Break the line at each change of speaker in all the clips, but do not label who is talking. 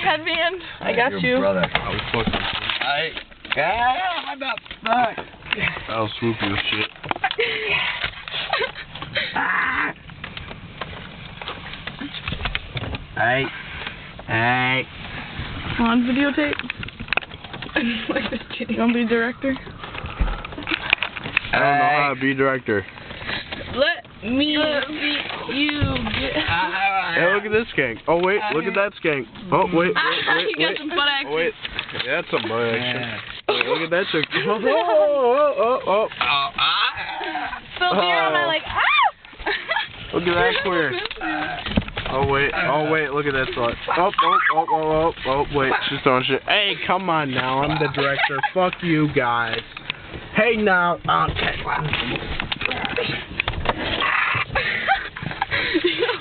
headband. I got
Your
you.
brother.
I was fucking.
I'm not stuck.
I'll swoop you shit.
Hey. Hey.
On videotape. Like this kid. You want to be director?
I don't know how to be director.
Let me see you get.
Hey, look at this skank. Oh wait, look at that skank. Oh wait,
You got some butt action.
Oh wait, yeah, that's some butt action. Wait, look at that chick. Oh.
Still there on my like.
Look at that queer. Oh wait, look at that slut. Oh, wait, she's throwing shit. Hey, come on now, I'm the director. Fuck you guys. Hey now. Okay.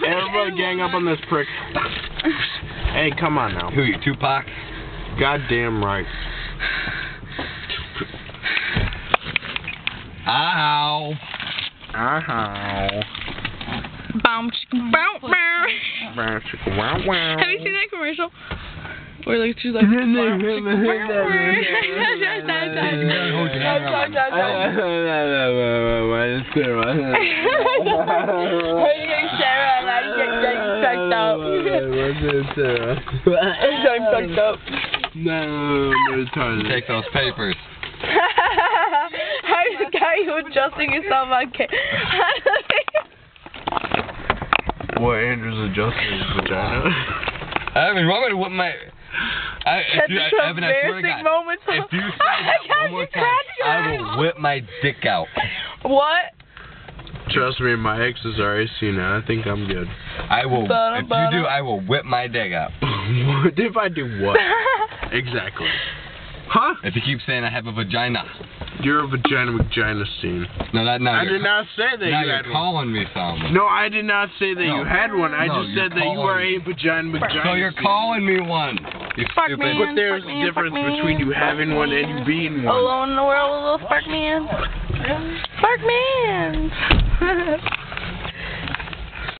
Everybody gang up on this prick. Hey, come on now.
Who, you, Tupac?
Goddamn right.
Ow.
Ow.
Boom, chicka, bow, bow.
Wow, wow.
Have you seen that commercial? Where like she's like.
No,
Take those papers.
How are you adjusting yourself on camera?
What, Andrew's adjusting his vagina?
Evan, you want me to whip my...
That's
Evan, I swear to God,
moments.
if you say that one more time, I will whip my dick out.
What?
Trust me, my exes are AC now. I think I'm good.
I will, if you do, I will whip my dick out.
What if I do what? Exactly. Huh?
If you keep saying I have a vagina.
You're a vagina scene.
No, that now
I did not say that
now
you
you're
had one.
calling me something.
No, I did not say that you had one. I just said that you are a vagina
So you're
scene.
calling me one. You
Fuck
stupid.
me.
But there's a difference between you having one and you being one.
Alone in the world with a little Spark Man. Spark Man.